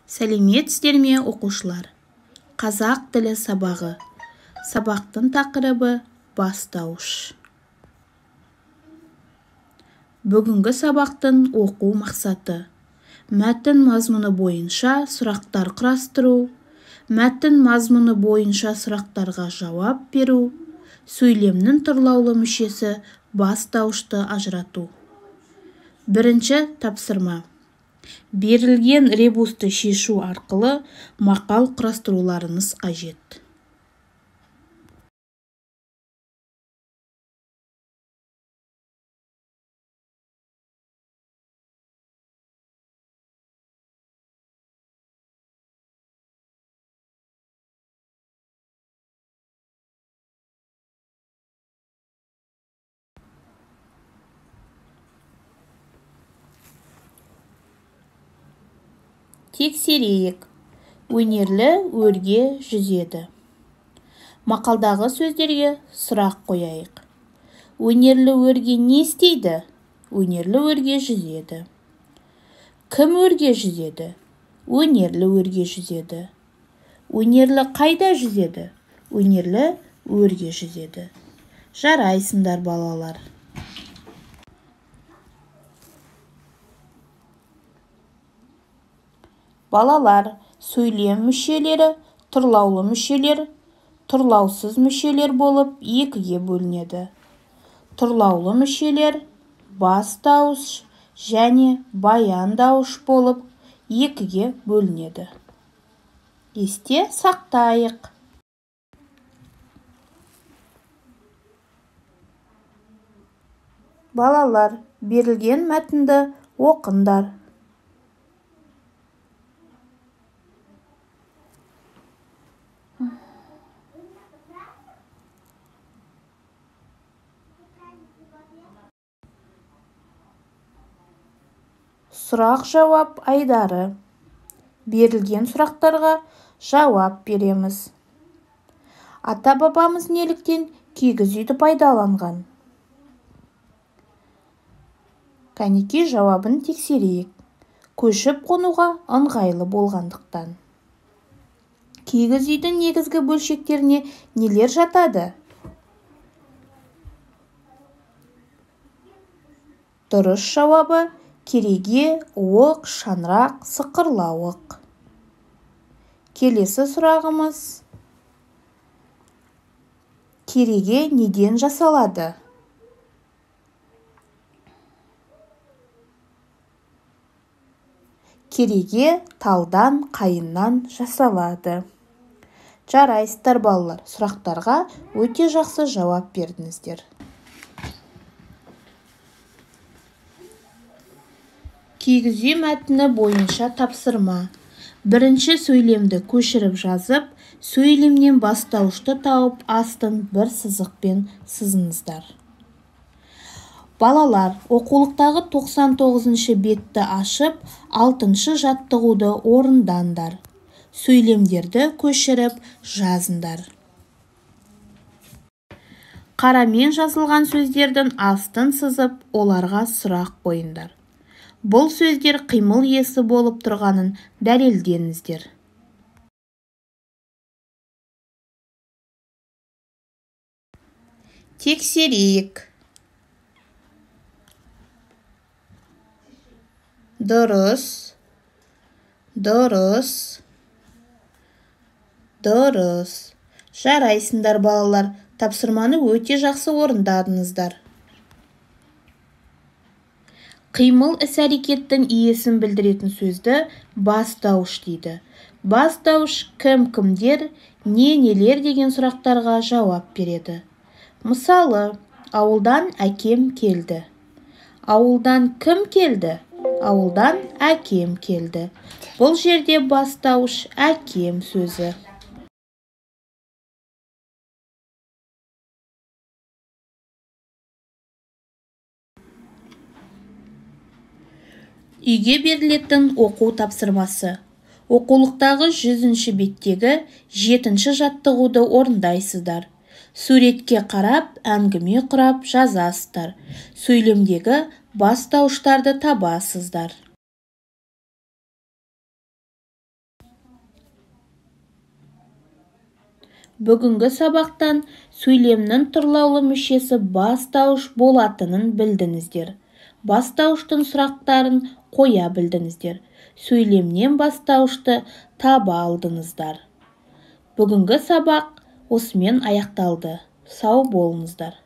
Сәлеметсіздер ме, оқушылар? Қазақ тілі сабағы. Сабақтың тақырыбы бастауыш. Бүгінгі сабақтың оқу мақсаты: мәтін мазмұны бойынша сұрақтар құрастыру, мәтін мазмұны бойынша сұрақтарға жауап беру, сөйлемнің тұрлаулы мүшесі бастауышты ажырату. Бірінші тапсырма: берілген ребусты шешу арқылы мақал құрастыруларыңыз қажет. Тексерейік. Өнерлі өрге жүзеді. Мақалдағы сөздерге сұрақ қояйық. Өнерлі өрге не істейді? Өнерлі өрге жүзеді. Кім өрге жүзеді? Өнерлі өрге жүзеді. Өнерлі қайда жүзеді? Өнерлі өрге жүзеді. Жарайсыңдар, балалар. Балалар, сөйлем мүшелері, тұрлаулы мүшелер, тұрлаусыз мүшелер болып екіге бөлінеді. Тұрлаулы мүшелер бастауыш және баяндауыш болып екіге бөлінеді. Есте сақтайық. Балалар, берілген мәтінді оқыңдар. Сұрақ-жауап айдары. Берілген сұрақтарға жауап береміз. Ата-бабамыз неліктен кигіз үйді пайдаланған? Кәнекей, жауабын тексерейік. Көшіп қонуға ыңғайлы болғандықтан. Кигіз үйдің негізгі бөлшектеріне нелер жатады? Дұрыс жауабы: кереге, оқ, шаңырақ, сықырлауық. Келесі сұрағымыз: кереге неден жасалады? Кереге талдан, қайыннан жасалады. Жарайсыздар, балалар, сұрақтарға өте жақсы жауап бердіңіздер. Кигіз үй мәтіні бойынша тапсырма. Бірінші сөйлемді көшіріп жазып, сөйлемнен бастауышты тауып, астын бір сызықпен сызыңыздар. Балалар, оқулықтағы 99-шы бетті ашып, 6-шы жаттығуды орындандар. Сөйлемдерді көшіріп жазыңдар. Қарамен жазылған сөздердің астын сызып, оларға сұрақ қойыңдар. Бұл сөздер қимыл иесі болып тұрғанын дәлелдеңіздер. Тексерейік. Дұрыс, дұрыс, дұрыс. Жарайсыңдар, балалар, тапсырманы өте жақсы орындадыңыздар. Қимыл іс-әрекеттің иесін білдіретін сөзді бастауыш дейді. Бастауыш кім-кімдер, не-нелер деген сұрақтарға жауап береді. Мысалы, ауылдан әкем келді. Ауылдан кім келді? Ауылдан әкем келді. Бұл жерде бастауыш әкем сөзі. Үйге берілетін оқу тапсырмасы. Оқулықтағы 100-ші беттегі 7-ші жаттығуды орындайсыздар. Суретке қарап, әңгіме құрап жазасыздар. Сөйлемдегі бастауыштарды табасыздар. Бүгінгі сабақтан сөйлемнің тұрлаулы мүшесі бастауыш болатынын білдіңіздер. Бастауыштың сұрақтарын қоя білдіңіздер. Сөйлемнен бастауышты таба алдыңыздар. Бүгінгі сабақ осымен аяқталды. Сау болыңыздар.